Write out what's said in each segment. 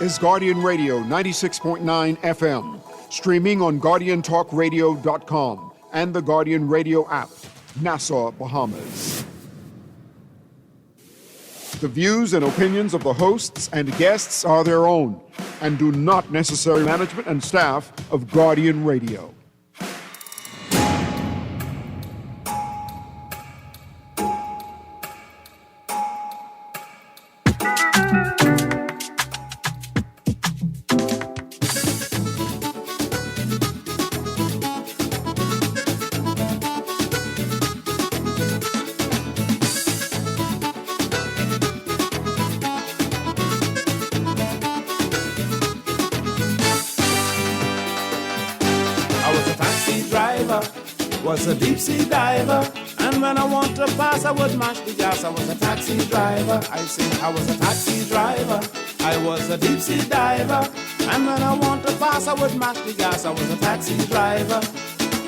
is Guardian Radio 96.9 FM, streaming on GuardianTalkRadio.com and the Guardian Radio app, Nassau, Bahamas. The views and opinions of the hosts and guests are their own and do not necessarily management and staff of Guardian Radio. Was a deep sea diver, and when I want to pass, I would mash the gas. I was a taxi driver. I say I was a taxi driver. I was a deep sea diver, and when I want to pass, I would mash the gas. I was a taxi driver.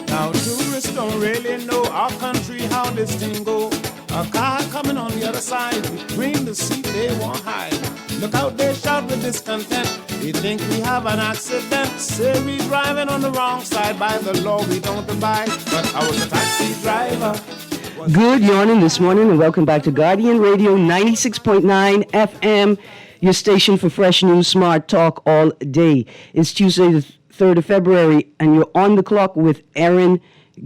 Now tourists don't really know our country, how this thing go. A car coming on the other side, between the seat they won't hide. Look out, they shout with discontent. They think we have an accident. Say we driving on the wrong side. By the law we don't abide. But I was a taxi driver. Good morning this morning and welcome back to Guardian Radio 96.9 FM, your station for fresh news, smart talk all day. It's Tuesday the 3rd of February and you're on the clock with Erin,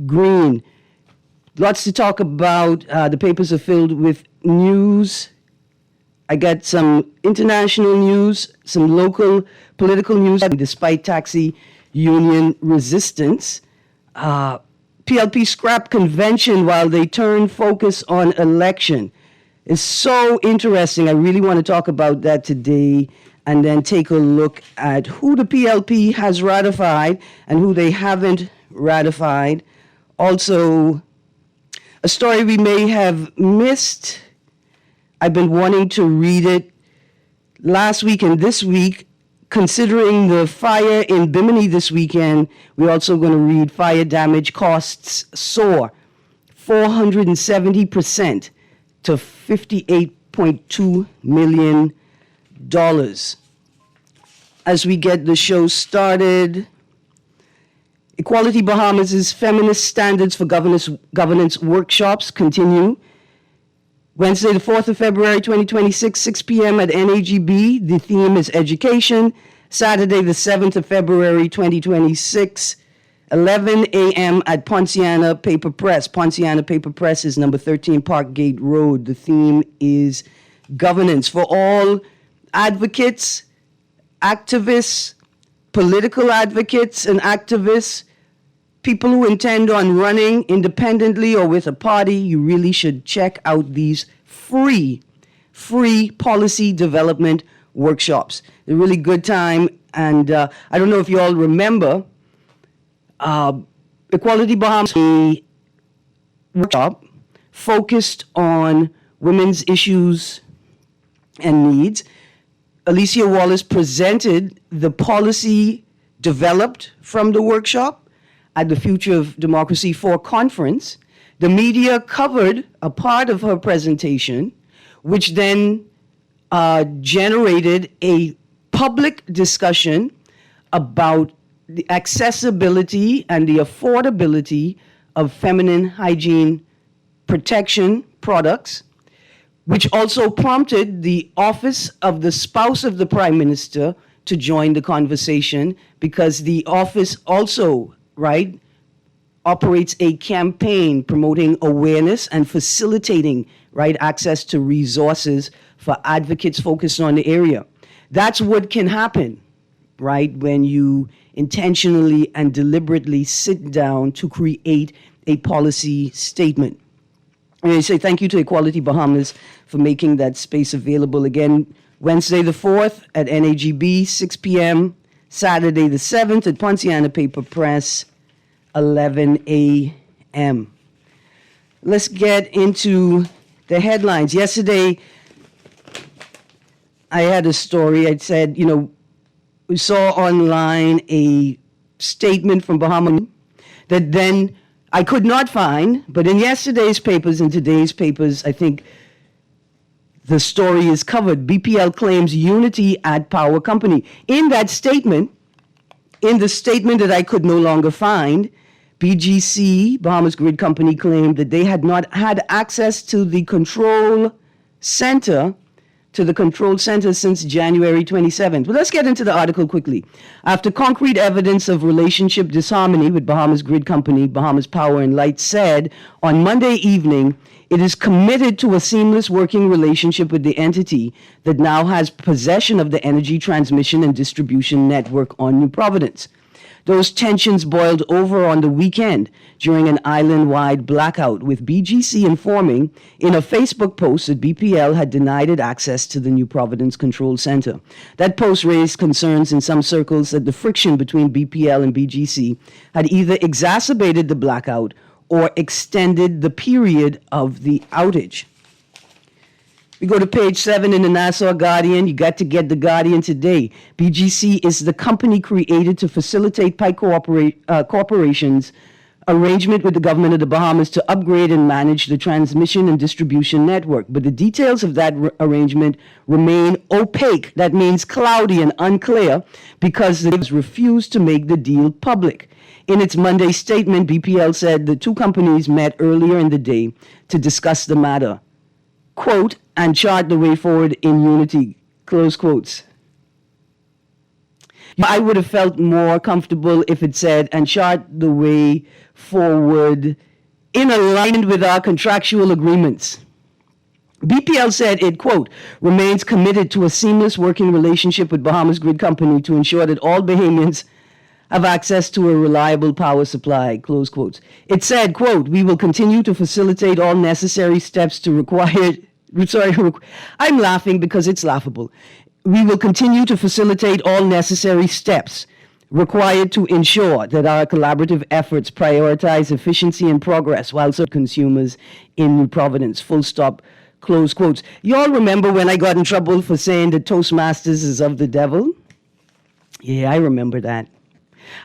Greene. Lots to talk about. The papers are filled with news. I got some international news, some local political news. Despite taxi union resistance, PLP scrap convention while they turn focus on election. It's so interesting. I really want to talk about that today and then take a look at who the PLP has ratified and who they haven't ratified. Also, a story we may have missed. I've been wanting to read it last week and this week. Considering the fire in Bimini this weekend, we're also going to read fire damage costs soar 470% to $58.2 million. As we get the show started, Equality Bahamas' Feminist Standards for Governance workshops continue. Wednesday, the 4th of February, 2026, 6 p.m. at NAGB. The theme is education. Saturday, the 7th of February, 2026, 11 a.m. at Ponciana Paper Press. Ponciana Paper Press is number 13 Park Gate Road. The theme is governance for all advocates, activists, political advocates and activists, people who intend on running independently or with a party. You really should check out these free policy development workshops. They're a really good time. And I don't know if you all remember, Equality Bahamas workshop focused on women's issues and needs. Alicia Wallace presented the policy developed from the workshop at the Future of Democracy 4 conference. The media covered a part of her presentation, which then generated a public discussion about the accessibility and the affordability of feminine hygiene protection products, which also prompted the Office of the Spouse of the Prime Minister to join the conversation, because the office also, operates a campaign promoting awareness and facilitating, access to resources for advocates focused on the area. That's what can happen, when you intentionally and deliberately sit down to create a policy statement. And I say thank you to Equality Bahamas for making that space available. Again, Wednesday the 4th at NAGB, 6 p.m., Saturday the 7th at Ponciana Paper Press, 11 a.m. Let's get into the headlines. Yesterday, I had a story. I said, we saw online a statement from Bahamas that then I could not find, but in yesterday's papers and today's papers, I think the story is covered. BPL claims unity at power company. In that statement, in the statement that I could no longer find, BGC, Bahamas Grid Company, claimed that they had not had access to the control center since January 27th. But let's get into the article quickly. After concrete evidence of relationship disharmony with Bahamas Grid Company, Bahamas Power and Light said on Monday evening it is committed to a seamless working relationship with the entity that now has possession of the energy transmission and distribution network on New Providence. Those tensions boiled over on the weekend during an island-wide blackout, with BGC informing in a Facebook post that BPL had denied it access to the New Providence Control Center. That post raised concerns in some circles that the friction between BPL and BGC had either exacerbated the blackout or extended the period of the outage. We go to page 7 in the Nassau Guardian. You got to get the Guardian today. BGC is the company created to facilitate Pike Corporation's arrangement with the government of the Bahamas to upgrade and manage the transmission and distribution network. But the details of that arrangement remain opaque. That means cloudy and unclear because they refused to make the deal public. In its Monday statement, BPL said the two companies met earlier in the day to discuss the matter, quote, and chart the way forward in unity, close quotes. I would have felt more comfortable if it said, and chart the way forward in alignment with our contractual agreements. BPL said it, quote, remains committed to a seamless working relationship with Bahamas Grid Company to ensure that all Bahamians have access to a reliable power supply, close quotes. It said, quote, we will continue to facilitate all necessary steps to I'm laughing because it's laughable. We will continue to facilitate all necessary steps required to ensure that our collaborative efforts prioritize efficiency and progress while serving consumers in New Providence, full stop, close quotes. You all remember when I got in trouble for saying that Toastmasters is of the devil? Yeah, I remember that.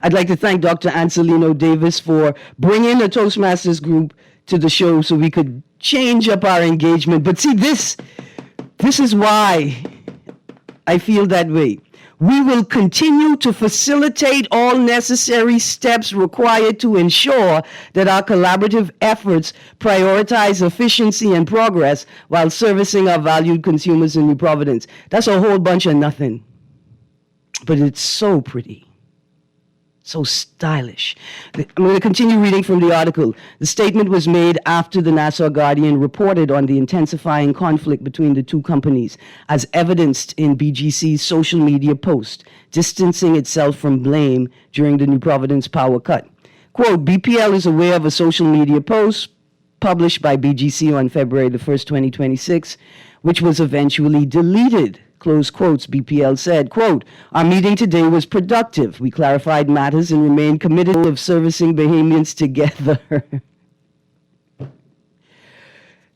I'd like to thank Dr. Anselino Davis for bringing the Toastmasters group to the show so we could change up our engagement. But see, this is why I feel that way. We will continue to facilitate all necessary steps required to ensure that our collaborative efforts prioritize efficiency and progress while servicing our valued consumers in New Providence. That's a whole bunch of nothing. But it's so pretty. So stylish. I'm going to continue reading from the article. The statement was made after the Nassau Guardian reported on the intensifying conflict between the two companies, as evidenced in BGC's social media post, distancing itself from blame during the New Providence power cut. Quote, BPL is aware of a social media post published by BGC on February the 1st, 2026, which was eventually deleted. Close quotes, BPL said, quote, our meeting today was productive. We clarified matters and remained committed to servicing Bahamians together.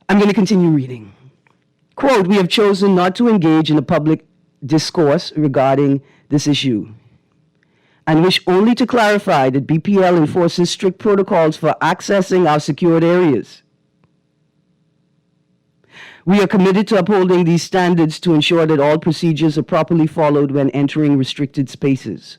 I'm going to continue reading. Quote, we have chosen not to engage in a public discourse regarding this issue and wish only to clarify that BPL enforces strict protocols for accessing our secured areas. We are committed to upholding these standards to ensure that all procedures are properly followed when entering restricted spaces.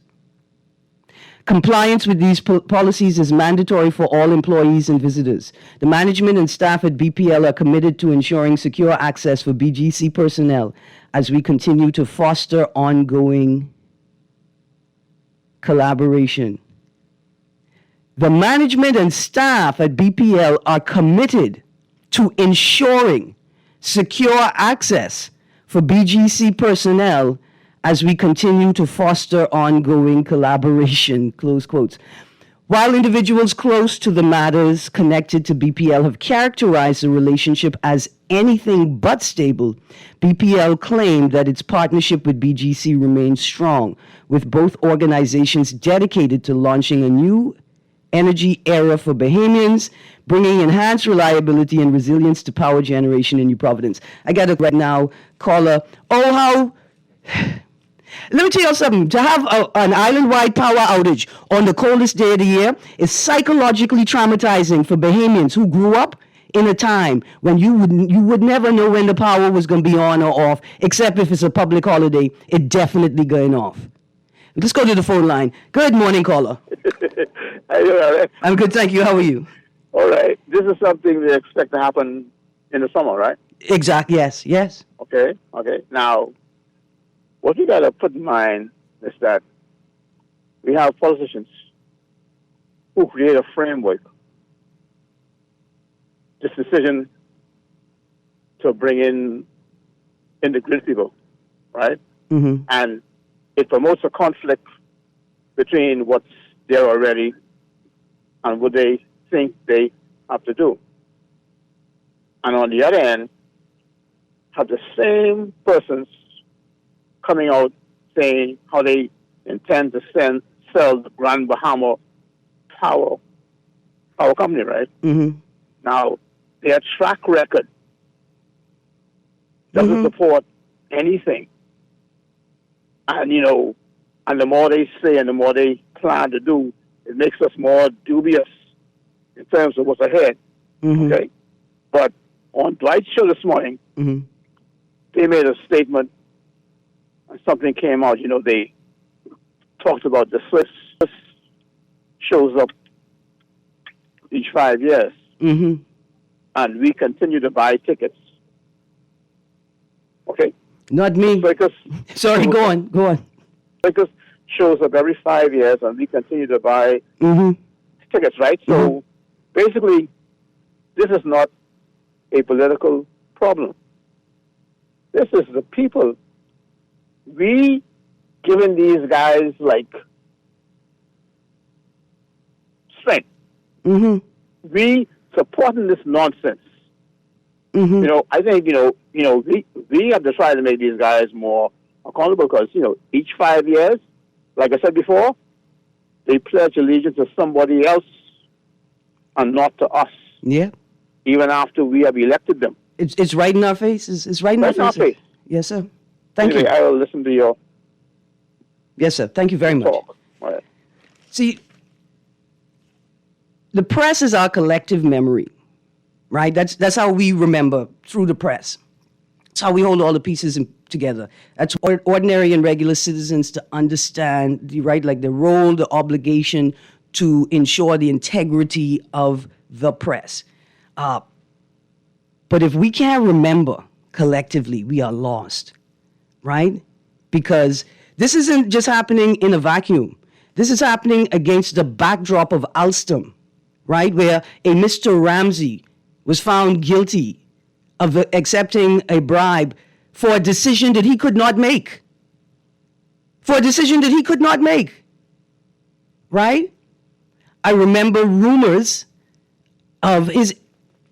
Compliance with these policies is mandatory for all employees and visitors. The management and staff at BPL are committed to ensuring secure access for BGC personnel as we continue to foster ongoing collaboration. The management and staff at BPL are committed to ensuring secure access for BGC personnel as we continue to foster ongoing collaboration, close quotes. While individuals close to the matters connected to BPL have characterized the relationship as anything but stable, BPL claimed that its partnership with BGC remains strong, with both organizations dedicated to launching a new energy era for Bahamians, bringing enhanced reliability and resilience to power generation in New Providence. I got it right now, caller. Oh, how... Let me tell you something. To have an island-wide power outage on the coldest day of the year is psychologically traumatizing for Bahamians who grew up in a time when you would never know when the power was going to be on or off, except if it's a public holiday. It definitely going off. Let's go to the phone line. Good morning, caller. Are you all right? I'm good, thank you. How are you? All right. This is something we expect to happen in the summer, right? Exactly. Yes. Okay. Now, what you got to put in mind is that we have politicians who create a framework. This decision to bring in the grid people, right? Mm-hmm. And it promotes a conflict between what's there already and what they think they have to do. And on the other end, have the same persons coming out saying how they intend to sell the Grand Bahama Power Company, right? Mm-hmm. Now, their track record doesn't support anything. And, and the more they say and the more they plan to do, it makes us more dubious in terms of what's ahead. Mm-hmm. Okay? But on Dwight's show this morning, they made a statement and something came out. They talked about the Swiss shows up each 5 years. Mm-hmm. And we continue to buy tickets. Okay? Not me. Because Sorry, go on. Because shows up every 5 years and we continue to buy tickets, right? So basically, this is not a political problem. This is the people. We giving these guys strength. We supporting this nonsense. I think we have to try to make these guys more accountable because each 5 years, like I said before, they pledge allegiance to somebody else and not to us. Yeah. Even after we have elected them. It's right in our faces. It's right in our face. Yes, sir. Thank you. I will listen to your Yes, sir. Thank you very much. talk. All right. See, the press is our collective memory, right? That's how we remember, through the press. It's how we hold all the pieces together. That's ordinary and regular citizens to understand, right, like the role, the obligation to ensure the integrity of the press. But if we can't remember collectively, we are lost, right? Because this isn't just happening in a vacuum. This is happening against the backdrop of Alstom, right, where a Mr. Ramsey was found guilty of accepting a bribe for a decision that he could not make. Right? I remember rumors of his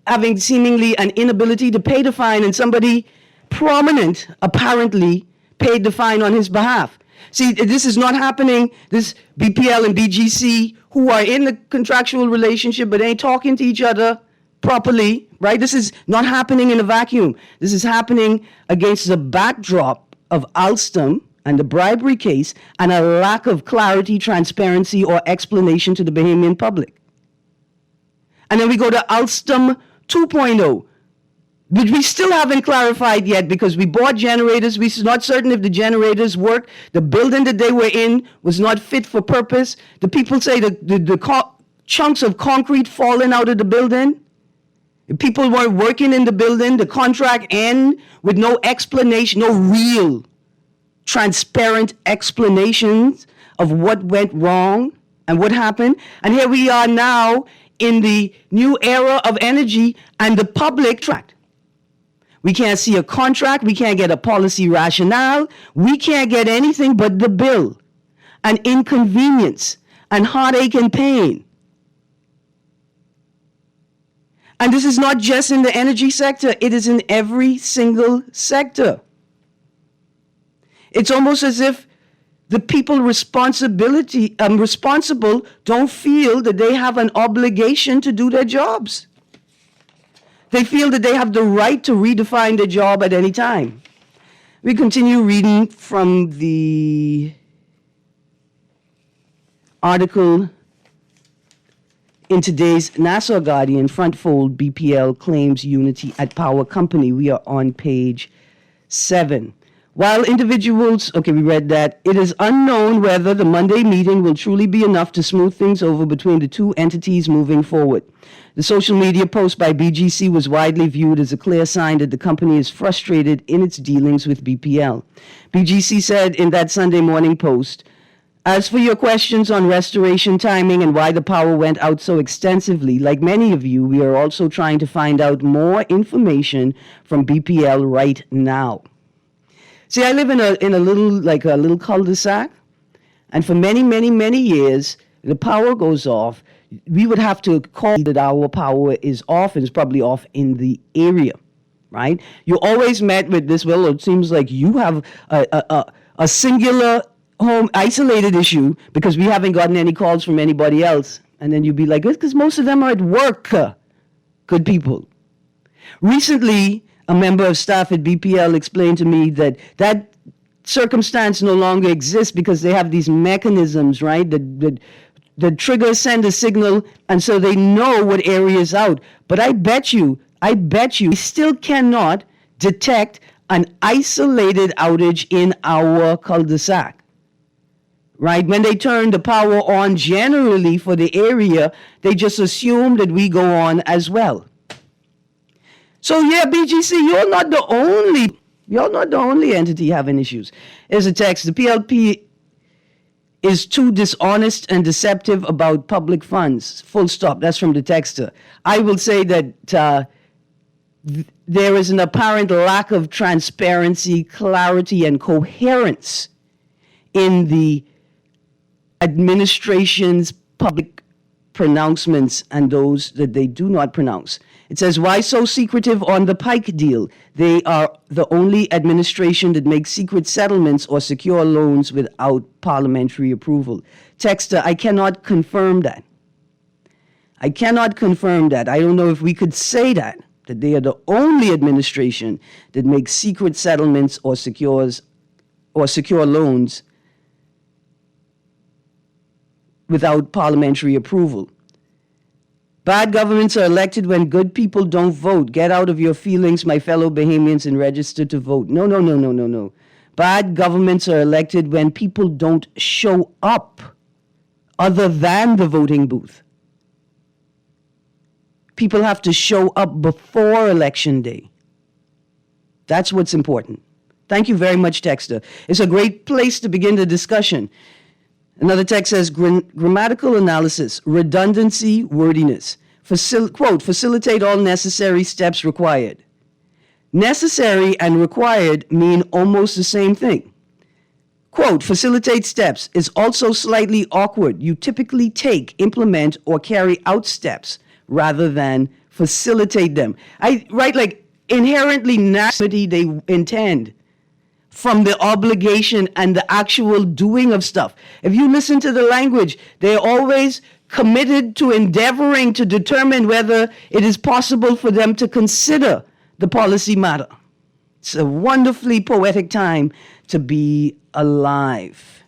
having seemingly an inability to pay the fine, and somebody prominent apparently paid the fine on his behalf. See, this is not happening. This BPL and BGC, who are in the contractual relationship but ain't talking to each other properly, right? This is not happening in a vacuum. This is happening against the backdrop of Alstom and the bribery case and a lack of clarity, transparency, or explanation to the Bahamian public. And then we go to Alstom 2.0, which we still haven't clarified yet because we bought generators. We're not certain if the generators work. The building that they were in was not fit for purpose. The people say the chunks of concrete falling out of the building. The people weren't working in the building. The contract ended with no explanation, no real transparent explanations of what went wrong and what happened. And here we are now in the new era of energy and the public tract. We can't see a contract. We can't get a policy rationale. We can't get anything but the bill and inconvenience and heartache and pain. And this is not just in the energy sector. It is in every single sector. It's almost as if the people responsible don't feel that they have an obligation to do their jobs. They feel that they have the right to redefine their job at any time. We continue reading from the article In today's Nassau Guardian, front fold, BPL claims unity at power company. We are on page 7. While individuals, okay, we read that, it is unknown whether the Monday meeting will truly be enough to smooth things over between the two entities moving forward. The social media post by BGC was widely viewed as a clear sign that the company is frustrated in its dealings with BPL. BGC said in that Sunday morning post, as for your questions on restoration timing and why the power went out so extensively, like many of you, we are also trying to find out more information from BPL right now. See, I live in a little cul-de-sac, and for many, many, many years, the power goes off. We would have to call that our power is off, and it's probably off in the area, right? You always met with this, well, it seems like you have a singular home isolated issue because we haven't gotten any calls from anybody else. And then you'd be like, it's because most of them are at work. Good people. Recently, a member of staff at BPL explained to me that that circumstance no longer exists because they have these mechanisms, right? The trigger send a signal, and so they know what area is out. But I bet you, we still cannot detect an isolated outage in our cul-de-sac. Right? When they turn the power on generally for the area, they just assume that we go on as well. So yeah, BGC, you're not the only entity having issues. Here's a text. The PLP is too dishonest and deceptive about public funds. Full stop. That's from the texter. I will say that there is an apparent lack of transparency, clarity, and coherence in the administration's public pronouncements and those that they do not pronounce. It says, why so secretive on the Pike deal? They are the only administration that makes secret settlements or secure loans without parliamentary approval. Texter, I cannot confirm that. I don't know if we could say that they are the only administration that makes secret settlements or secure loans without parliamentary approval. Bad governments are elected when good people don't vote. Get out of your feelings, my fellow Bahamians, and register to vote. No. Bad governments are elected when people don't show up other than the voting booth. People have to show up before Election Day. That's what's important. Thank you very much, Texter. It's a great place to begin the discussion. Another text says, grammatical analysis, redundancy, wordiness. Quote, facilitate all necessary steps required. Necessary and required mean almost the same thing. Quote, facilitate steps is also slightly awkward. You typically take, implement, or carry out steps rather than facilitate them. Like inherently naturally they intend from the obligation and the actual doing of stuff. If you listen to the language, they're always committed to endeavoring to determine whether it is possible for them to consider the policy matter. It's a wonderfully poetic time to be alive.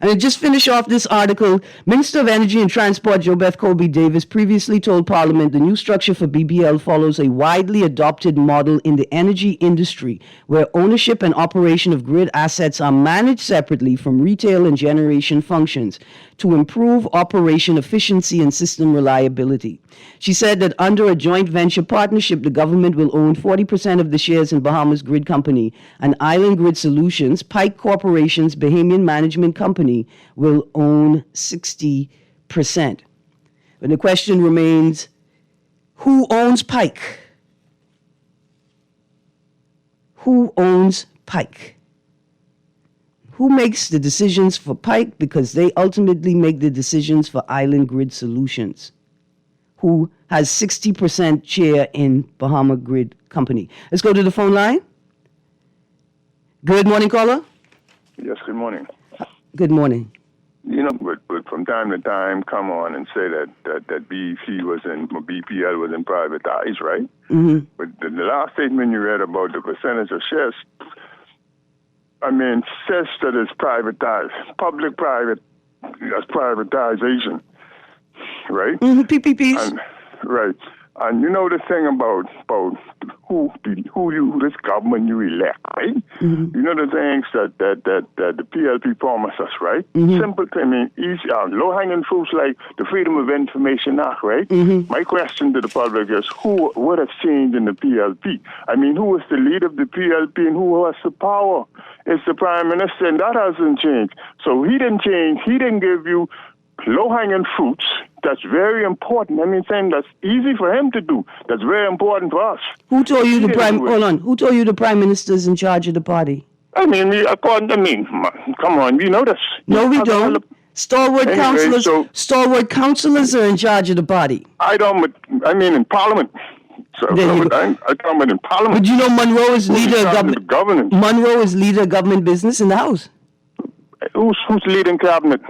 And to just finish off this article, Minister of Energy and Transport JoBeth Colby Davis previously told Parliament the new structure for BBL follows a widely adopted model in the energy industry where ownership and operation of grid assets are managed separately from retail and generation functions to improve operation efficiency and system reliability. She said that under a joint venture partnership, the government will own 40% of the shares in Bahamas Grid Company, and Island Grid Solutions, Pike Corporation's Bahamian management company, will own 60%. But the question remains, who owns Pike? Who owns Pike? Who makes the decisions for Pike? Because they ultimately make the decisions for Island Grid Solutions, who has 60% share in Bahama Grid Company. Let's go to the phone line. Good morning, caller. Yes, good morning. Good morning. You know, but from time to time, come on and say that BPL was privatized, right? Mm-hmm. But the last statement you read about the percentage of shares, says that it's privatized, public-private as privatization. right? PPPs. And, right. And you know the thing about who this government you elect, right? You know the things that the PLP promised us, right? Simple thing, I mean, easy, low-hanging fruits like the Freedom of Information Act, right? My question to the public is, what has changed in the PLP? I mean, who is the leader of the PLP and who has the power? It's the Prime Minister, and that hasn't changed. So he didn't change. He didn't give you low-hanging fruits. That's very important. I mean, saying that's easy for him to do. That's very important for us. Who told you He the didn't prime? do it. Hold on. Who told you the prime minister's in charge of the party? I mean, come on, we know this. No, we don't. Stalwart Anyway, councillors. so- Stalwart councillors are in charge of the party. I mean in Parliament. So There you go. I'm talking about in Parliament. But you know, Monroe is leader of government. government. Monroe is leader of government business in the House. Who's leading cabinet?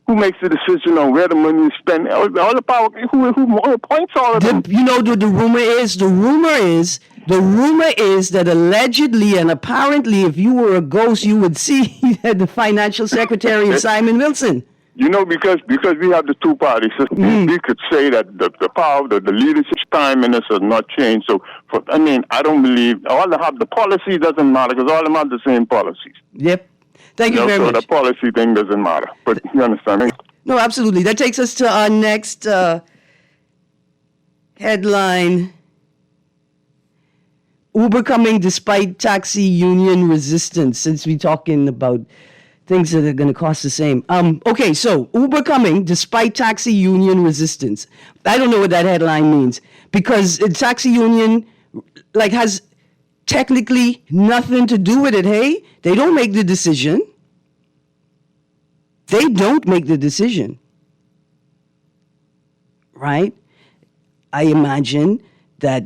Who makes the decision on where the money is spent? All the power. Who appoints all of them? You know what the rumor is? The rumor is that allegedly and apparently, if you were a ghost, you would see the financial secretary is Simon Wilson. You know, because we have the two parties, we could say that the power, the leadership time in this has not changed. So, I don't believe the policy doesn't matter because all of them have the same policies. Yep. Thank you very so much. the policy thing doesn't matter. But you understand me? No, absolutely. That takes us to our next headline. Uber coming despite taxi union resistance, since we're talking about things that are going to cost the same. Okay, so Uber coming despite taxi union resistance. I don't know what that headline means because the taxi union has technically nothing to do with it, hey? They don't make the decision. They don't make the decision. Right? I imagine that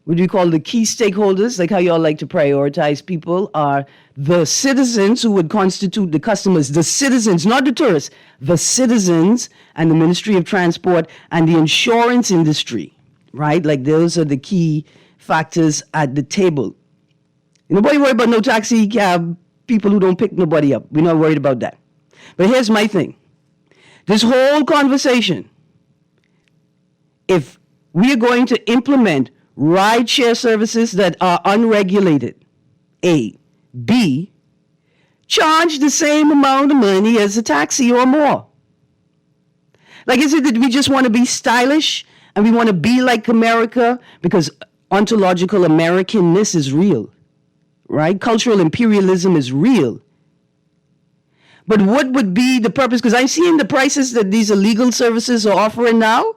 what do you call the key stakeholders, like how y'all like to prioritize people, are the citizens who would constitute the customers, the citizens, not the tourists, the citizens and the Ministry of Transport and the insurance industry, right? Like those are the key factors at the table. Nobody worry about no taxi cab people who don't pick nobody up. We're not worried about that. But here's my thing. This whole conversation, if we are going to implement ride-share services that are unregulated, A. B. Charge the same amount of money as a taxi or more. Like, is it that we just want to be stylish and we want to be like America because ontological Americanness is real, right? Cultural imperialism is real. But what would be the purpose? Because I'm seeing the prices that these illegal services are offering now,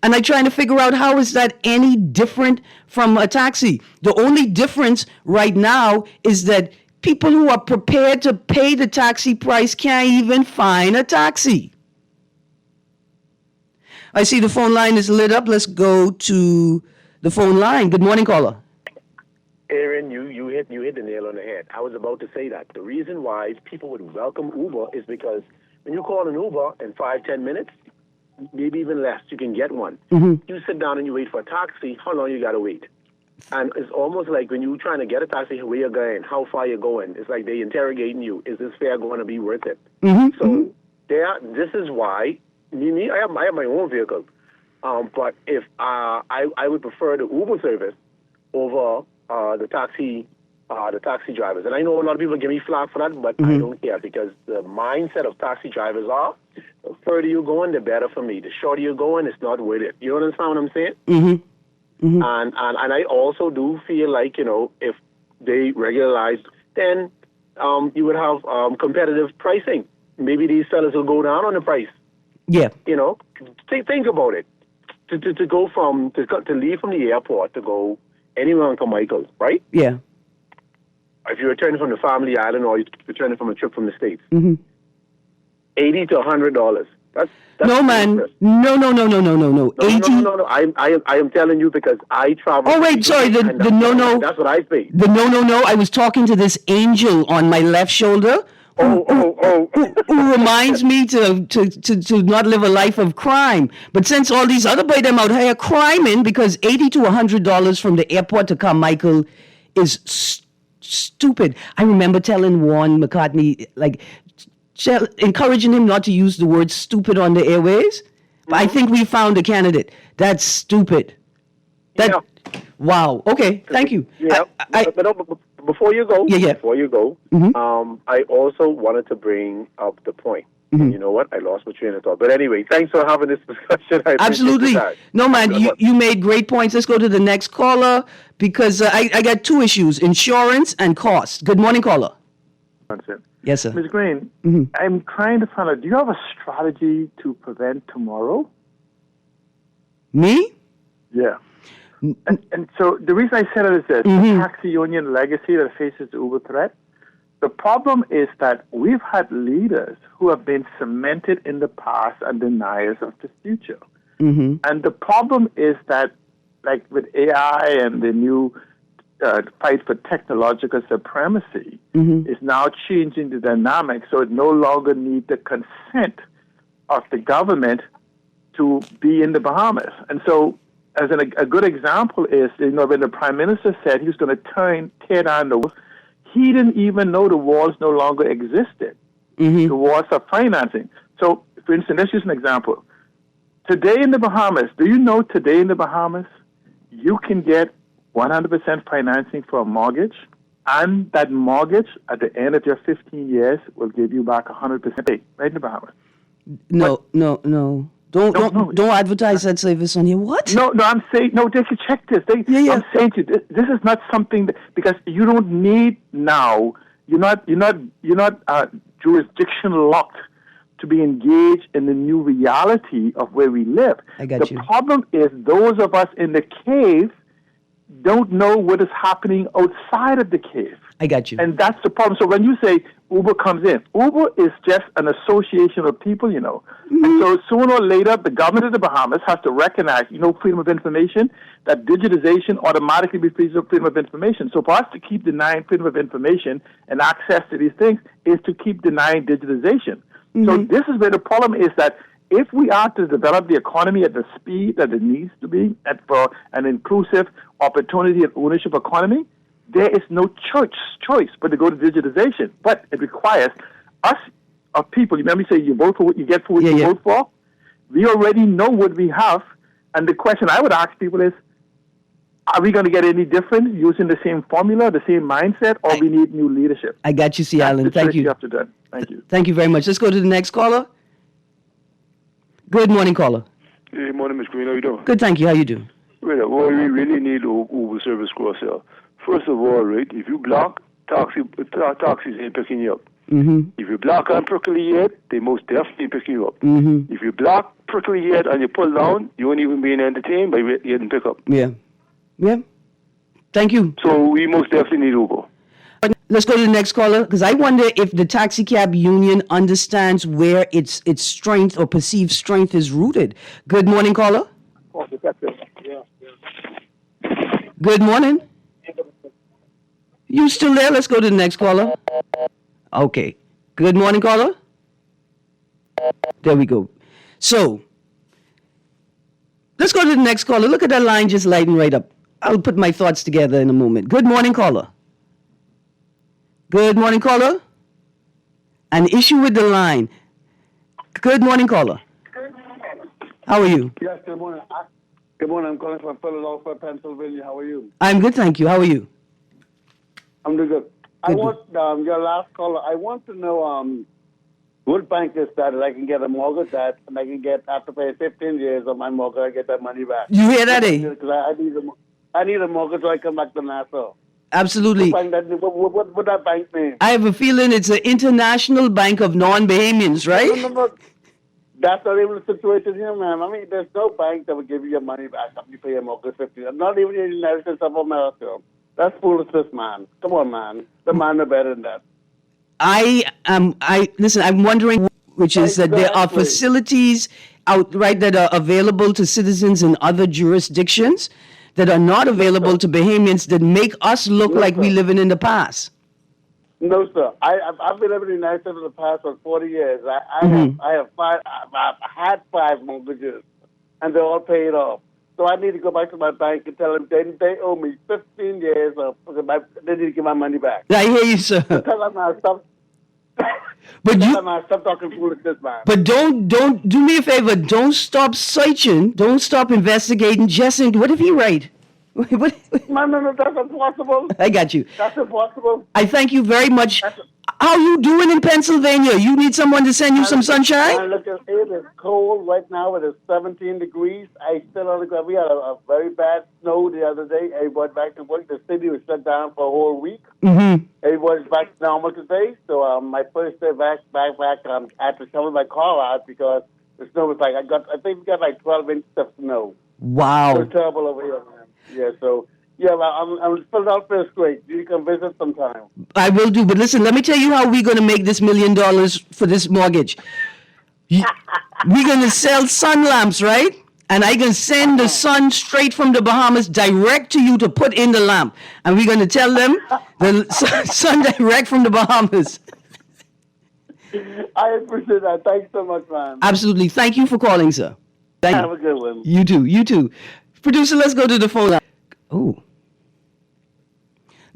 and I'm trying to figure out how is that any different from a taxi. The only difference right now is that people who are prepared to pay the taxi price can't even find a taxi. I see the phone line is lit up. Let's go to the phone line. Good morning, caller. Erin, you hit the nail on the head. I was about to say that. The reason why people would welcome Uber is because when you call an Uber in 5-10 minutes, maybe even less, you can get one. You sit down and you wait for a taxi, how long you got to wait? And it's almost like when you're trying to get a taxi, where you're going, how far you're going. It's like they interrogating you. Is this fare going to be worth it? So this is why, I have my own vehicle. But if I would prefer the Uber service over the taxi drivers. And I know a lot of people give me flack for that, but I don't care because the mindset of taxi drivers are, the further you're going, the better for me. The shorter you're going, it's not worth it. You understand what I'm saying? And I also do feel like, if they regularize, then you would have competitive pricing. Maybe these sellers will go down on the price. Yeah. Think about it. To leave from the airport to go anywhere on Carmichael, right? Yeah. If you're returning from the family island or you're returning from a trip from the States, $80 to $100. That's no, man. No. 80. No. I am telling you because I travel. Oh, wait, sorry. The no. That's what I pay. The no. I was talking to this angel on my left shoulder. Who reminds me to not live a life of crime. But since all these other boys them out here criming, because $80 to $100 from the airport to Carmichael is stupid. I remember telling Warren McCartney, encouraging him not to use the word stupid on the airways. I think we found a candidate. That's stupid. That, Yeah. wow. Okay, thank you. Yeah, but before you go, Yeah. before you go, I also wanted to bring up the point. And you know what? I lost my train of thought. But anyway, thanks for having this discussion. I appreciate Absolutely. your time. No, man, you made great points. Let's go to the next caller because I got two issues, insurance and cost. Good morning, caller. Yes, sir. Ms. Greene, I'm trying to find out, do you have a strategy to prevent tomorrow? Me? Yeah. And so the reason I said it is this, the taxi union legacy that faces the Uber threat. The problem is that we've had leaders who have been cemented in the past and deniers of the future. And the problem is that, like with AI and the new fight for technological supremacy, is now changing the dynamic, so it no longer needs the consent of the government to be in the Bahamas. And so, as a good example is, when the Prime Minister said he was going to tear down the walls, he didn't even know the walls no longer existed. The walls of financing. So, for instance, let's use an example. Today in the Bahamas, do you know today in the Bahamas, you can get 100% financing for a mortgage, and that mortgage at the end of your 15 years will give you back 100% right in the Bahamas. No. Don't advertise that service on here. What? No, I'm saying, no, they should check this. I'm saying to you, this is not something because you don't need now, you're not jurisdiction locked to be engaged in the new reality of where we live. I got you. The problem is those of us in the cave don't know what is happening outside of the cave. I got you. And that's the problem. So when you say Uber comes in, Uber is just an association of people, And so sooner or later, the government of the Bahamas has to recognize, freedom of information, that digitization automatically be freedom of information. So for us to keep denying freedom of information and access to these things is to keep denying digitization. So this is where the problem is that if we are to develop the economy at the speed that it needs to be, for an inclusive opportunity and ownership economy, there is no choice but to go to digitization. But it requires us, people, you remember me say you vote for what you get for what you vote for? We already know what we have. And the question I would ask people is, are we going to get any different using the same formula, the same mindset, or we need new leadership? I got you, C. Allen. Thank you. Have to do. Thank you. Thank you very much. Let's go to the next caller. Good morning, caller. Hey, morning, Ms. Greene. How you doing? Good, thank you. How you doing? Well, we really need Uber service cross here. First of all, right, if you block, taxis ain't picking you up. If you block on prickly head, they most definitely pick you up. If you block prickly head and you pull down, you won't even be entertained by getting pick up. Yeah. Thank you. So we most definitely need Uber. Let's go to the next caller, because I wonder if the taxi cab union understands where its strength or perceived strength is rooted. Good morning, caller. Good morning. You still there? Let's go to the next caller. Okay. Good morning, caller. There we go. So, let's go to the next caller. Look at that line just lighting right up. I'll put my thoughts together in a moment. Good morning, caller. Good morning, caller. An issue with the line. Good morning, caller. How are you? Yes, good morning. Good morning. I'm calling from Philadelphia, Pennsylvania. How are you? I'm good, thank you. How are you? I'm doing good. I want your last caller. I want to know what bank is that I can get a mortgage at, and I can get after paying 15 years of my mortgage, I get that money back. You hear that, eh? Because I need a mortgage so I come back to Nassau. Absolutely. What that bank name? I have a feeling it's an International Bank of Non-Bahamians, right? No. That's not even the situation here, man. I mean, there's no bank that will give you your money back after you pay your mortgage 15 years. Not even in the United States of America. That's foolishness, man. Come on, man. The man are better than that. Listen, I'm wondering, which is that there are facilities outright that are available to citizens in other jurisdictions that are not available to Bahamians that make us look like we living in the past. No, sir. I've been living in the United States for the past 40 years. I've had 5 mortgages, and they're all paid off. So I need to go back to my bank and tell them they owe me 15 years of, they need to give my money back. I hear you, sir. Tell them now, stop. But you man, stop talking foolishness, man. But don't do me a favor. Don't stop searching. Don't stop investigating. Just what if he right? What? No, that's impossible. I got you. That's impossible. I thank you very much. How you doing in Pennsylvania? You need someone to send you some sunshine? Man, look, it is cold right now. It is 17 degrees. I still on the ground. We had a very bad snow the other day. Everybody back to work. The city was shut down for a whole week. Mm-hmm. Everybody's back to normal today. So my first day back, I had to shovel my car out because the snow was I think we got like 12 inches of snow. Wow. It's terrible over here, man. Yeah, so... Yeah, well, I'm Philadelphia is great. You can visit sometime. I will do, but listen, let me tell you how we're going to make this $1 million for this mortgage. We're going to sell sun lamps, right? And I can send the sun straight from the Bahamas direct to you to put in the lamp. And we're going to tell them the sun direct from the Bahamas. I appreciate that. Thanks so much, man. Absolutely. Thank you for calling, sir. Have a good one. You too. Producer, let's go to the phone line. Oh.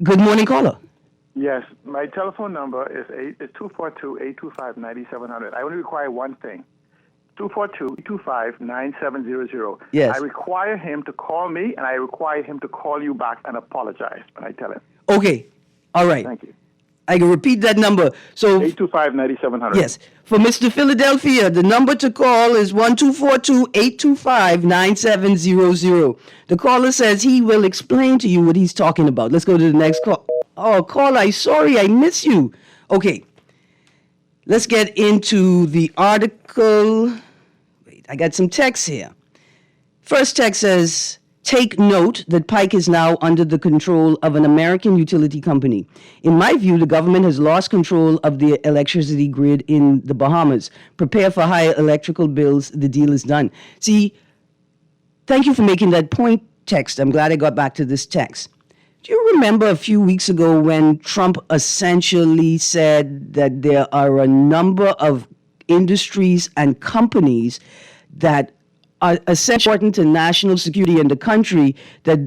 Good morning, caller. Yes, my telephone number is 242-825-9700. I only require one thing. 242-825-9700. Yes. I require him to call me, and I require him to call you back and apologize when I tell him. Okay. All right. Thank you. I can repeat that number. So 825-9700. Yes. For Mr. Philadelphia, the number to call is 1-242-825-9700. The caller says he will explain to you what he's talking about. Let's go to the next call. Oh, caller, sorry, I miss you. Okay. Let's get into the article. Wait, I got some text here. First text says, take note that Pike is now under the control of an American utility company. In my view, the government has lost control of the electricity grid in the Bahamas. Prepare for higher electrical bills. The deal is done. See, thank you for making that point, text. I'm glad I got back to this text. Do you remember a few weeks ago when Trump essentially said that there are a number of industries and companies that are essentially important to national security in the country, that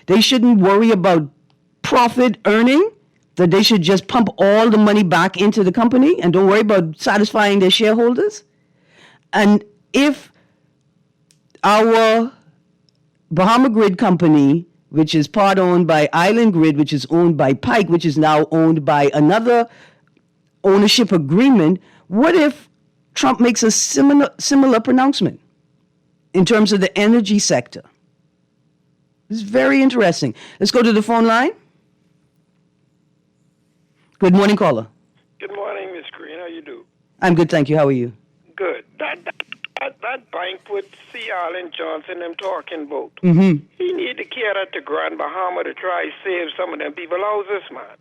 they shouldn't worry about profit earning, that they should just pump all the money back into the company and don't worry about satisfying their shareholders? And if our Bahama Grid company, which is part owned by Island Grid, which is owned by Pike, which is now owned by another ownership agreement, what if Trump makes a similar pronouncement in terms of the energy sector? This is very interesting. Let's go to the phone line. Good morning, caller. Good morning, Miss Greene. How you do? I'm good, thank you. How are you? Good. That bank with C. Allen Johnson them talking about. Mm-hmm. He need to carry that to Grand Bahama to try save some of them people. How's this, man?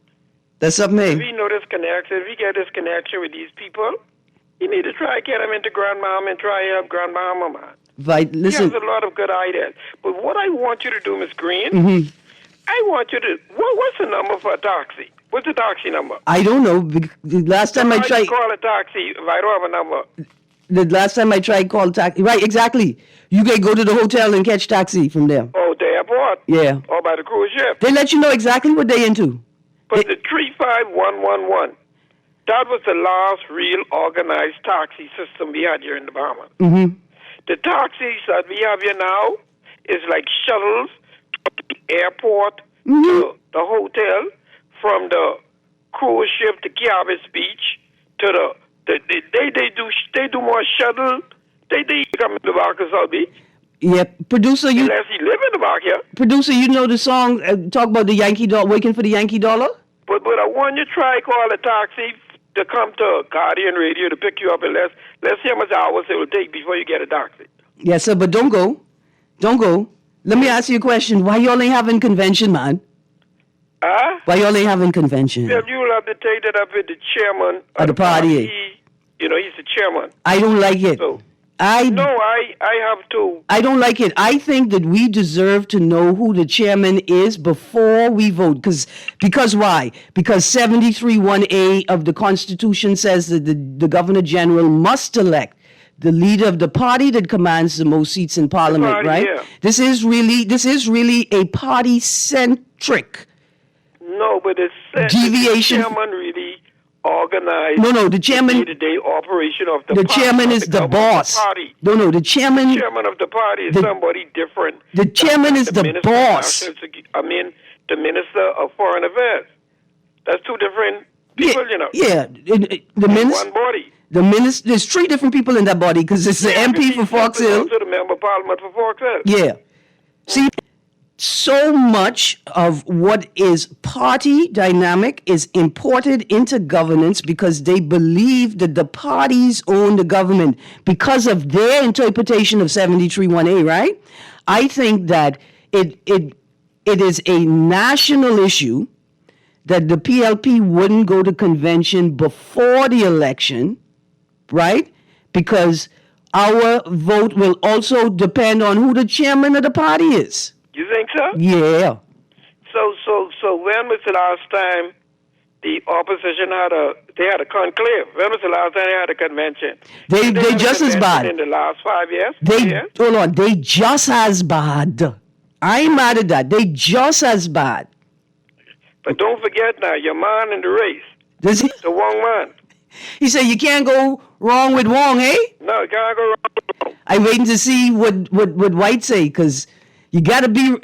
That's up me. If he know this connection, if he get this connection with these people, he need to try get them into Grand Bahama and try help Grand Bahama, man. Right, listen. He has a lot of good ideas. But what I want you to do, Miss Greene, I want you to, what's the number for a taxi? What's the taxi number? I don't know. The last time I tried... call a taxi if I don't have a number. The last time I tried call taxi... Right, exactly. You can go to the hotel and catch taxi from there. Oh, the airport? Yeah. Or by the cruise ship? They let you know exactly what they into. But the 35111, that was the last real organized taxi system we had here in the Bahamas. Mm-hmm. The taxis that we have here now is like shuttles from the airport to the hotel, from the cruise ship to Kiabis Beach to they do more shuttle. They come in the back of South Beach. Yeah, producer, you... Unless he live in the back here. Producer, you know the song, talk about the Yankee Dollar, Waiting for the Yankee Dollar? But I want you to try call a taxi to come to Guardian Radio to pick you up, and let's see how much hours it will take before you get a taxi. Yes, sir, but don't go. Don't go. Let me ask you a question. Why y'all ain't having convention, man? Huh? Why y'all ain't having convention? Well, you'll have to take that up with the chairman of the party. He's the chairman. I don't like it. So, I have to. I don't like it. I think that we deserve to know who the chairman is before we vote. Because why? Because 73(1)(a) of the Constitution says that the Governor General must elect the leader of the party that commands the most seats in Parliament, party, right? Yeah. This is really a party-centric. No, but it's deviation. The chairman really organize No, the chairman. day-to-day operation of the The party, chairman of is the government, boss. The party. No, the chairman. The chairman of the party is somebody different. The chairman is the Minister boss. The Minister of Foreign Affairs. That's two different people, you know. Yeah, the minister. One body. The minister. There's three different people in that body because it's the MP for Fox Hill. Also the member of Parliament for Fox Hill. Yeah. See, so much of what is party dynamic is imported into governance because they believe that the parties own the government because of their interpretation of 73(1)(a), right? I think that it is a national issue that the PLP wouldn't go to convention before the election, right? Because our vote will also depend on who the chairman of the party is. You think so? Yeah. So when was the last time the opposition had a conclave? When was the last time they had a convention? They just as bad. In the last 5 years? Hold on, they just as bad. I ain't mad at that. They just as bad. But don't forget now, your man in the race. Does he? The Wong man. He said you can't go wrong with Wong, eh? No, you can't go wrong with Wong. I'm waiting to see what White say, because you got to be...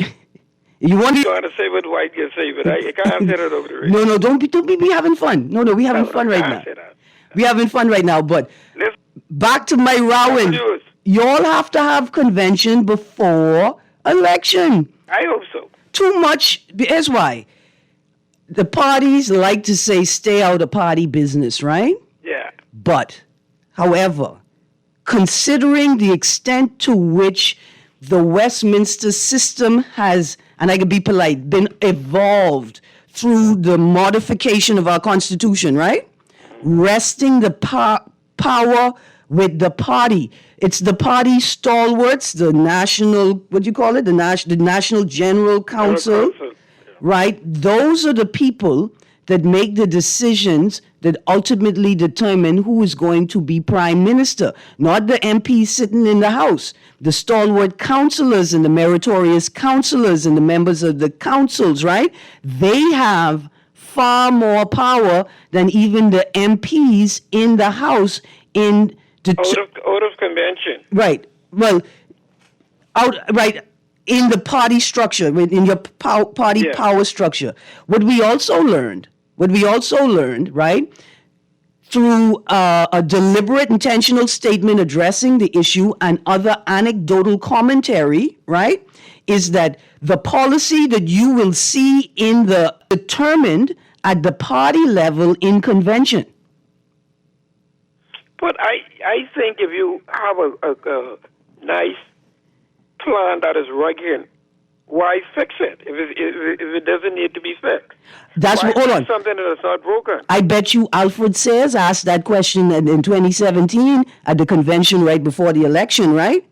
You want to say what White can say, but I can't say that over the radio. No, don't be having fun. No, we having fun right now. We having fun right now, but back to my rowing. Y'all have to have convention before election. I hope so. Too much. Here's why. The parties like to say stay out of party business, right? Yeah. But, however, considering the extent to which the Westminster system has, and I can be polite, been evolved through the modification of our Constitution, right? Resting the power with the party. It's the party stalwarts, the national, what do you call it? The National General Council, right? Those are the people that make the decisions that ultimately determine who is going to be prime minister, not the MPs sitting in the House, the stalwart councillors and the meritorious councillors and the members of the councils, right? They have far more power than even the MPs in the House in the... Out of convention. Right. Well, in the party structure, in your party power structure. What we also learned, right, through a deliberate, intentional statement addressing the issue and other anecdotal commentary, right, is that the policy that you will see determined at the party level in convention. But I think if you have a nice plan that is rugged, why fix it if it doesn't need to be fixed? Hold on. Something that is not broken. I bet you Alfred Sayers asked that question in 2017 at the convention right before the election, right?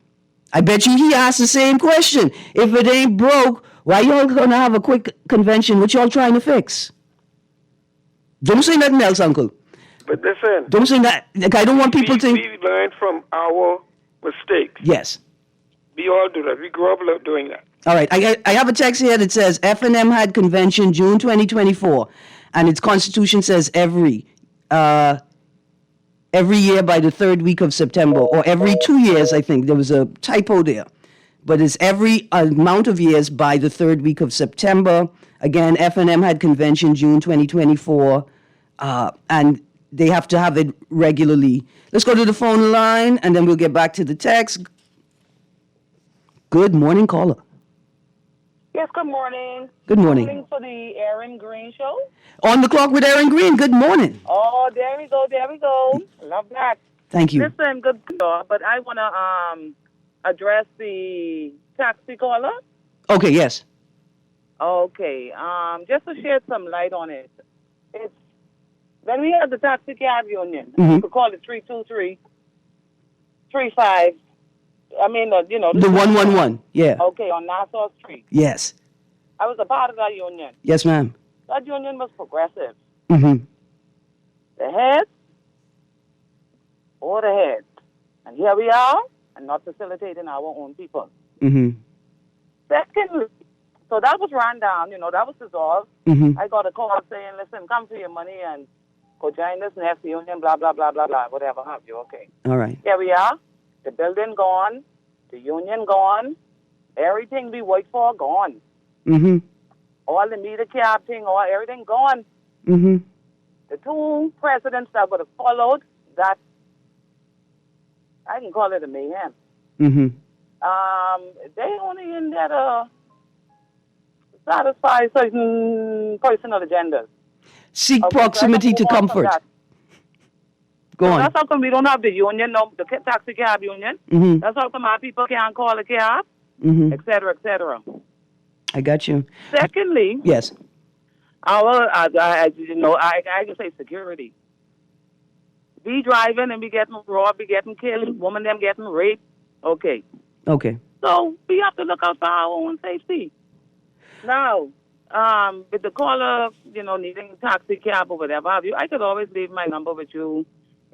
I bet you he asked the same question. If it ain't broke, why y'all gonna have a quick convention? What y'all trying to fix? Don't say nothing else, Uncle. But listen. Don't say that. Like, I don't want people to... We learn from our mistakes. Yes. We all do that. We grew up doing that. All right. I have a text here that says F&M had convention June 2024, and its constitution says every year by the third week of September, or every 2 years, I think. There was a typo there. But it's every amount of years by the third week of September. Again, F&M had convention June 2024, and they have to have it regularly. Let's go to the phone line, and then we'll get back to the text. Good morning, caller. Yes, good morning. Good morning. Calling for the Erin Greene show. On the clock with Erin Greene. Good morning. Oh, there we go. Love that. Thank you. Listen, good, but I want to address the taxi caller. Okay, yes. Okay, just to shed some light on it. It's when we had the taxi cab union, we could call it 323, 35. I mean, the 111, yeah. Okay, on Nassau Street. Yes. I was a part of that union. Yes, ma'am. That union was progressive. Mm-hmm. The head or the head. And here we are, and not facilitating our own people. Mm-hmm. Secondly, so that was run down, that was dissolved. Mm-hmm. I got a call saying, listen, come for your money, and Go join this next union, blah, blah, blah, blah, blah, whatever have you. Okay. All right. Here we are. The building gone. The union gone. Everything we worked for gone. Mm-hmm. All the meter cab thing, everything gone. Mm-hmm. The two presidents that would have followed that, I can call it a mayhem. Mm-hmm. They only in there to satisfy certain personal agendas. Seek Okay, proximity to comfort. Go on. That's how come we don't have the union, no, the taxi cab union. Mm-hmm. That's how come our people can't call a cab, Mm-hmm. et cetera, et cetera. I got you. Secondly, Yes. I can say security. We driving and we getting robbed, we getting killed, women them getting raped. Okay. Okay. So we have to look out for our own safety. Now, with the caller, needing taxi cab or whatever have you, I could always leave my number with you,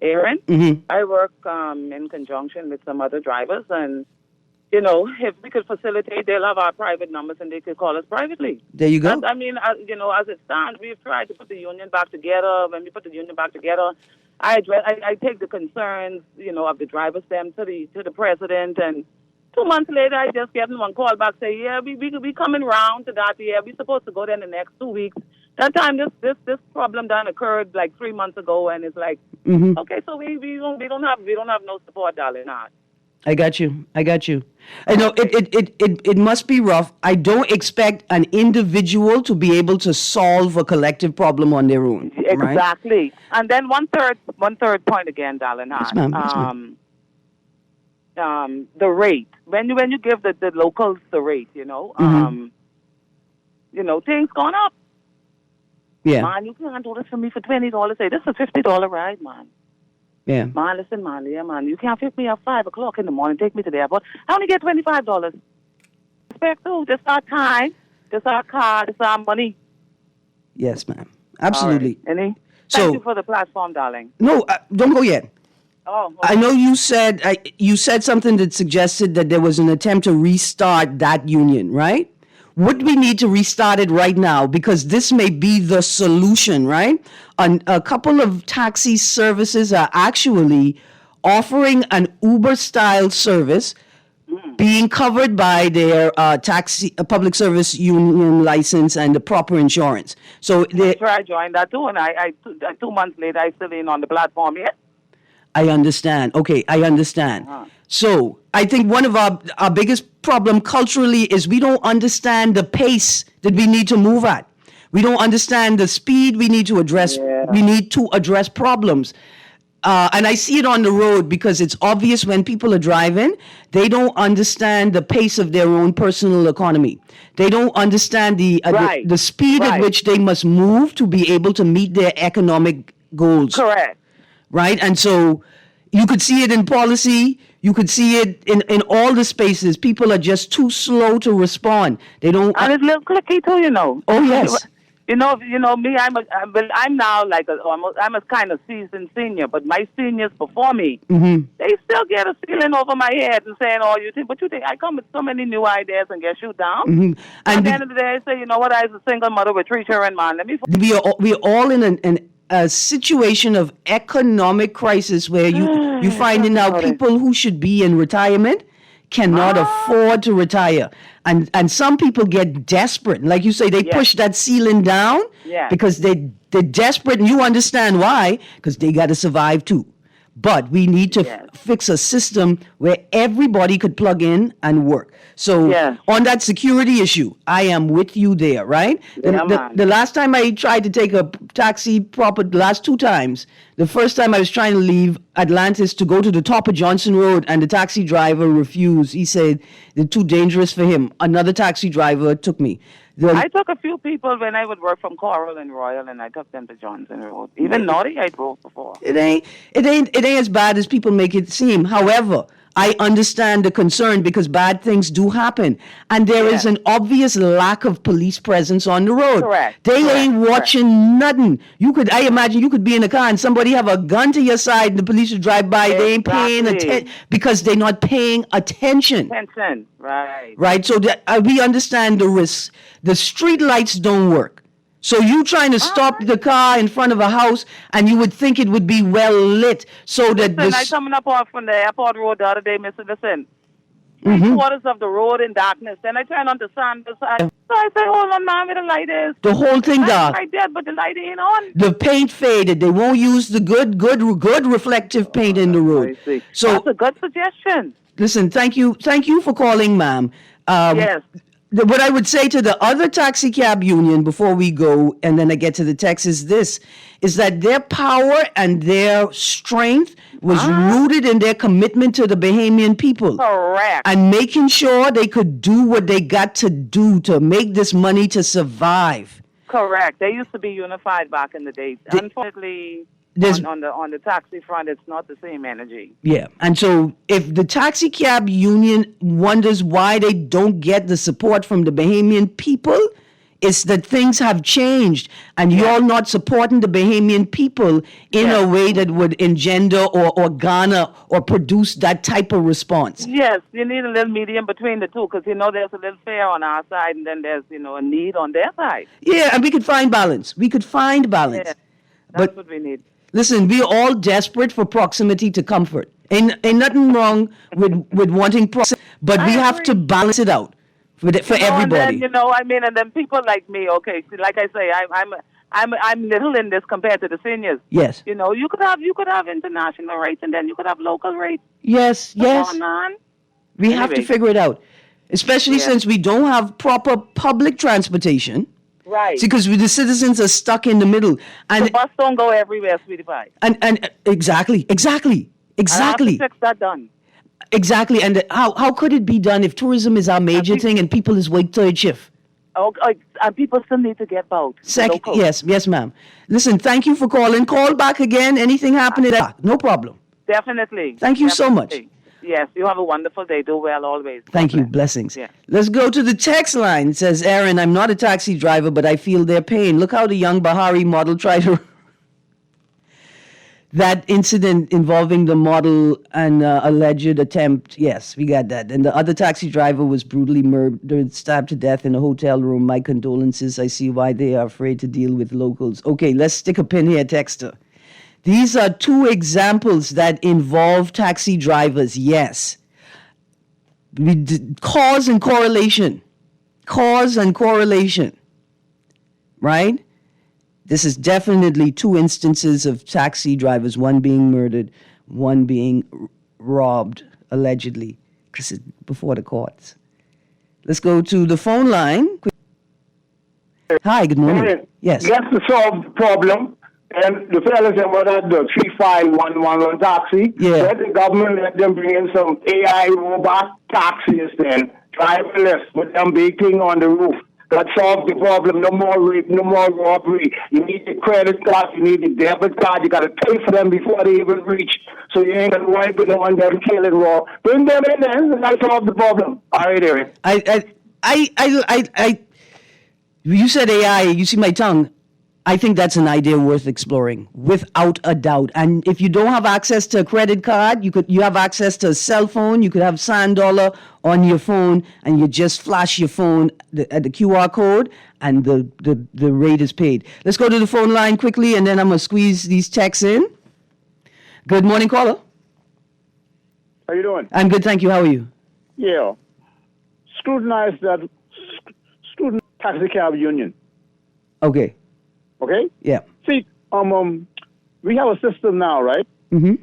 Erin. Mm-hmm. I work in conjunction with some other drivers, and if we could facilitate, they'll have our private numbers and they could call us privately. There you go. As it stands, we've tried to put the union back together. When we put the union back together, I take the concerns, of the drivers them to the president, and 2 months later, I just get one call back say, yeah, we coming round to that. Yeah, we supposed to go there in the next 2 weeks. That time, this problem done occurred like 3 months ago, and it's like, Mm-hmm. okay, so we don't have no support, darling. Nah. I got you. I know it must be rough. I don't expect an individual to be able to solve a collective problem on their own. Exactly. Right? And then one third point again, darling. Yes, ma'am. Yes, ma'am. The rate. When you give the locals the rate, Mm-hmm. Things gone up. Yeah. Man, you can't do this for me for $20. Say this is a $50 ride, man. Yeah. Man, listen, man, you can't pick me up 5 o'clock in the morning, take me to the airport. I only get $25. Respect too. This our time. This our car. This our money. Yes, ma'am. Absolutely. All right. So, Thank you for the platform, darling. No, don't go yet. Oh. Okay. I know you said something that suggested that there was an attempt to restart that union, right? Would we need to restart it right now? Because this may be the solution, right? A couple of taxi services are actually offering an Uber-style service being covered by their public service union license and the proper insurance. So That's where I joined that too, and I 2 months later, I still ain't on the platform yet. I understand. Okay, I understand. So I think one of our biggest problem culturally is we don't understand the pace that we need to move at. We don't understand the speed we need to address. Yeah. We need to address problems. And I see it on the road because it's obvious when people are driving, they don't understand the pace of their own personal economy. They don't understand the speed at which they must move to be able to meet their economic goals. Correct. Right? And so you could see it in policy. You could see it in all the spaces. People are just too slow to respond. They don't. And it's a little clicky too, Oh, yes. Me. I'm now like I'm a kind of seasoned senior, but my seniors before me, they still get a ceiling over my head and saying, "Oh, you think?" But you think I come with so many new ideas and get shoot down. And at the end of the day, I say, you know what? I was a single mother with 3 children, man. Let me. We are all in a situation of economic crisis where you finding now people who should be in retirement cannot afford to retire. And some people get desperate. Like you say, they push that ceiling down because they're desperate. And you understand why, because they got to survive too. But we need to fix a system where everybody could plug in and work. So on that security issue, I am with you there, right? The last time I tried to take a taxi the last 2 times, the first time I was trying to leave Atlantis to go to the top of Johnson Road and the taxi driver refused. He said they're too dangerous for him. Another taxi driver took me. I took a few people when I would work from Coral and Royal, and I took them to Johnson Road. Even Naughty, I drove before. It ain't as bad as people make it seem. However, I understand the concern because bad things do happen, and there is an obvious lack of police presence on the road. Correct. They ain't watching nothing. I imagine you could be in a car and somebody have a gun to your side, and the police would drive by. They ain't paying attention because they're not paying attention. Right. Right. So we understand the risks. The street lights don't work. So you trying to stop the car in front of a house, and you would think it would be well lit, so that Listen, I coming up off from the airport road the other day, Mr. Listen. 3/4 of the road in darkness. Then I turn on the sun. So I say, hold on, man, where the light is. the whole thing I'm dark. right there, but the light ain't on. The paint faded. They won't use the good reflective paint in the road. I see. So That's a good suggestion. listen, thank you for calling, ma'am. Yes. What I would say to the other taxi cab union before we go, and then I get to the text, is this, is that their power and their strength was rooted in their commitment to the Bahamian people. Correct. And making sure they could do what they got to do to make this money to survive. Correct. They used to be unified back in the day. Unfortunately, on the taxi front, it's not the same energy. Yeah. And so if the taxi cab union wonders why they don't get the support from the Bahamian people, it's that things have changed, and you're not supporting the Bahamian people in a way that would engender or garner or produce that type of response. Yes, you need a little medium between the two, because, there's a little fear on our side, and then there's, a need on their side. Yeah, and we could find balance. Yeah, that's what we need. Listen, we're all desperate for proximity to comfort. Ain't nothing wrong with wanting proximity, but we have to balance it out for everybody. And then, and then people like me, okay, see, like I say, I'm little in this compared to the seniors. Yes. You could have international rates, and then you could have local rates. Yes. What's going on? We have to figure it out, especially since we don't have proper public transportation. Right. See, because the citizens are stuck in the middle, and the bus don't go everywhere, sweetie pie. And exactly. I have to fix that done. Exactly, and how could it be done if tourism is our major thing and people is wait third shift? And people still need to get both. Yes, ma'am. Listen, thank you for calling. Call back again. Anything happening? No problem. Definitely. Thank you so much. Yes, you have a wonderful day. Do well always. Thank you. Blessings. Yeah. Let's go to the text line. It says, Erin, I'm not a taxi driver, but I feel their pain. Look how the young Bahari model tried to... That incident involving the model and alleged attempt, yes, we got that. And the other taxi driver was brutally murdered, stabbed to death in a hotel room. My condolences. I see why they are afraid to deal with locals. Okay, let's stick a pin here, texter. These are two examples that involve taxi drivers, yes. Cause and correlation. Right? This is definitely two instances of taxi drivers, one being murdered, one being robbed, allegedly, because it's before the courts. Let's go to the phone line. Hi, good morning. Yes. Just to solve the problem, and the fellas that were at the 3511 taxi, let the government let them bring in some AI robot taxis then, driverless, with them big thing on the roof. That solves the problem. No more rape, no more robbery. You need the credit card, you need the debit card. You got to pay for them before they even reach. So you ain't going to wipe it on them, kill it raw. Bring them in then, and that solves the problem. All right, Erin. You said AI, you see my tongue. I think that's an idea worth exploring, without a doubt. And if you don't have access to a credit card, you have access to a cell phone. You could have $1 on your phone, and you just flash your phone at the QR code, and the rate is paid. Let's go to the phone line quickly, and then I'm going to squeeze these texts in. Good morning, caller. How you doing? I'm good, thank you. How are you? Yeah. Scrutinize taxi cab union. Okay. Okay? Yeah. See, we have a system now, right? Mm-hmm.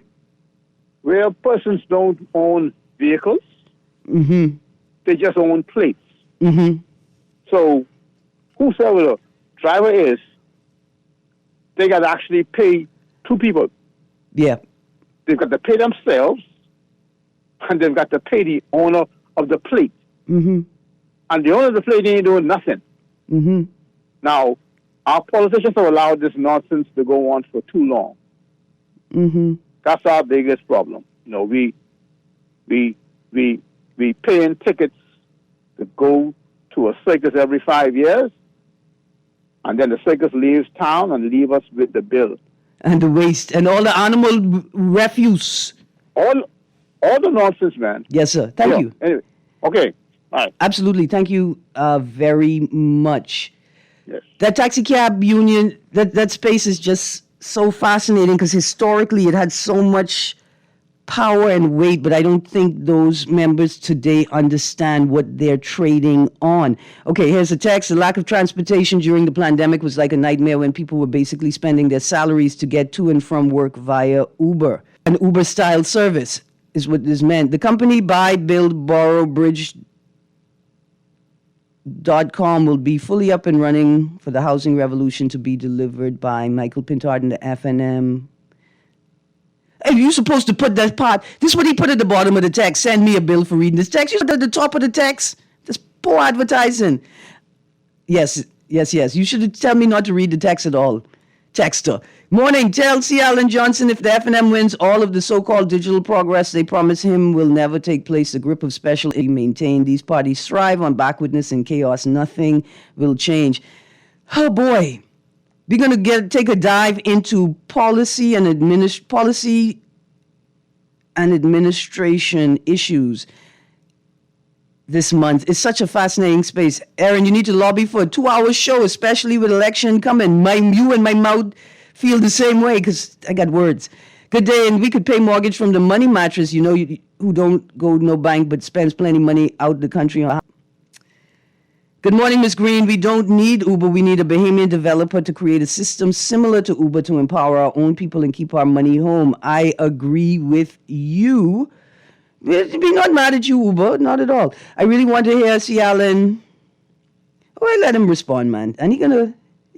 Where persons don't own vehicles. Mm-hmm. They just own plates. Mm-hmm. So, whosoever the driver is, they got to actually pay two people. Yeah. They've got to pay themselves, and they've got to pay the owner of the plate. Mm-hmm. And the owner of the plate ain't doing nothing. Mm-hmm. Now, our politicians have allowed this nonsense to go on for too long. Mm-hmm. That's our biggest problem. We paying tickets to go to a circus every 5 years, and then the circus leaves town and leave us with the bill. And the waste and all the animal refuse. All the nonsense, man. Yes, sir. Thank you. Anyway, okay. All right. Absolutely. Thank you very much. Yes. That taxi cab union, that space is just so fascinating because historically it had so much power and weight, but I don't think those members today understand what they're trading on. Okay, here's a text. The lack of transportation during the pandemic was like a nightmare when people were basically spending their salaries to get to and from work via Uber. An Uber-style service is what this meant. The company Buy, Build, Borrow, Bridge.com will be fully up and running for the housing revolution to be delivered by Michael Pintard and the FNM. Hey, you're supposed to put that part. This is what he put at the bottom of the text. Send me a bill for reading this text. You put at the top of the text. This poor advertising. Yes. You should tell me not to read the text at all. Texter. Morning. Tell C. Alan Johnson if the FNM wins, all of the so-called digital progress they promise him will never take place. The grip of special maintained. These parties thrive on backwardness and chaos. Nothing will change. Oh, boy. We're going to take a dive into policy and administration issues this month. It's such a fascinating space. Erin, you need to lobby for a 2-hour show, especially with election coming. You and my mouth feel the same way because I got words. Good day, and we could pay mortgage from the money mattress, who don't go no bank but spends plenty money out the country. Good morning, Ms. Greene. We don't need Uber. We need a Bahamian developer to create a system similar to Uber to empower our own people and keep our money home. I agree with you. We're not mad at you, Uber. Not at all. I really want to hear C. Alan. Oh, I let him respond, man. And he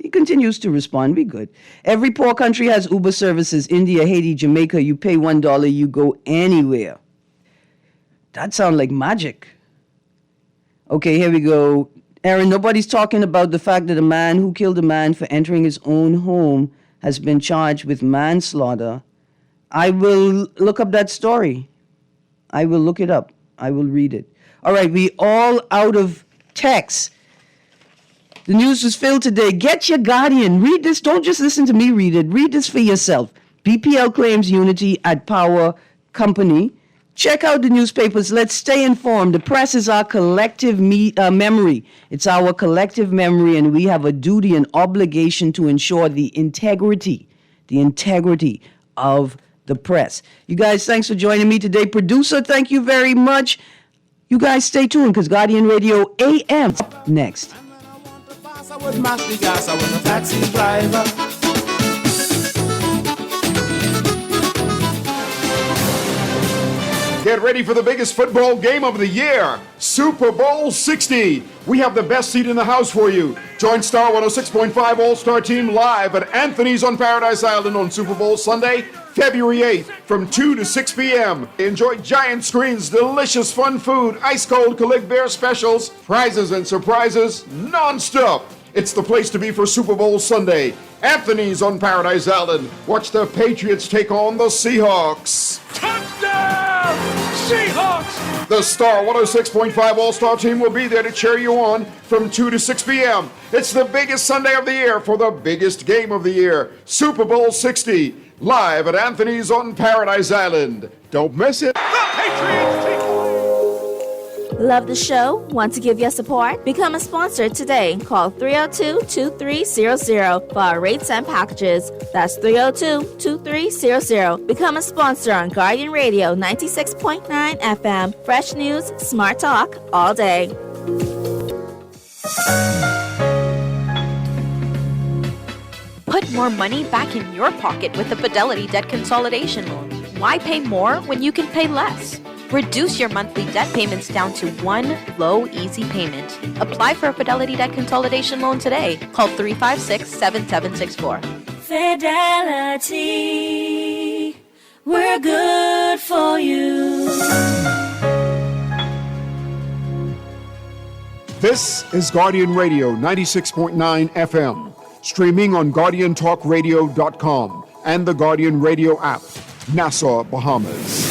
continues to respond. Be good. Every poor country has Uber services. India, Haiti, Jamaica. You pay $1, you go anywhere. That sounds like magic. Okay, here we go. Erin, nobody's talking about the fact that a man who killed a man for entering his own home has been charged with manslaughter. I will look up that story. I will look it up. I will read it. All right, we all out of text. The news was filled today. Get your Guardian. Read this. Don't just listen to me read it. Read this for yourself. BPL claims unity at power company. Check out the newspapers. Let's stay informed. The press is our collective memory. It's our collective memory, and we have a duty and obligation to ensure the integrity of the press. You guys, thanks for joining me today. Producer, thank you very much. You guys stay tuned because Guardian Radio AM next. I was master gas, I was a taxi driver. Get ready for the biggest football game of the year, Super Bowl 60. We have the best seat in the house for you. Join Star 106.5 All-Star Team live at Anthony's on Paradise Island on Super Bowl Sunday, February 8th from 2 to 6 p.m. Enjoy giant screens, delicious fun food, ice-cold Calig Bear specials, prizes and surprises non-stop. It's the place to be for Super Bowl Sunday. Anthony's on Paradise Island. Watch the Patriots take on the Seahawks. Touchdown, Seahawks! The Star 106.5 All-Star Team will be there to cheer you on from 2 to 6 p.m. It's the biggest Sunday of the year for the biggest game of the year, Super Bowl 60, live at Anthony's on Paradise Island. Don't miss it. The Patriots take Love the show? Want to give your support? Become a sponsor today. Call 302-2300 for our rates and packages. That's 302-2300. Become a sponsor on Guardian Radio 96.9 FM. Fresh news, smart talk, all day. Put more money back in your pocket with the Fidelity Debt Consolidation Loan. Why pay more when you can pay less? Reduce your monthly debt payments down to one low, easy payment. Apply for a Fidelity Debt Consolidation Loan today. Call 356-7764. Fidelity, we're good for you. This is Guardian Radio 96.9 FM, streaming on GuardianTalkRadio.com and the Guardian Radio app, Nassau, Bahamas.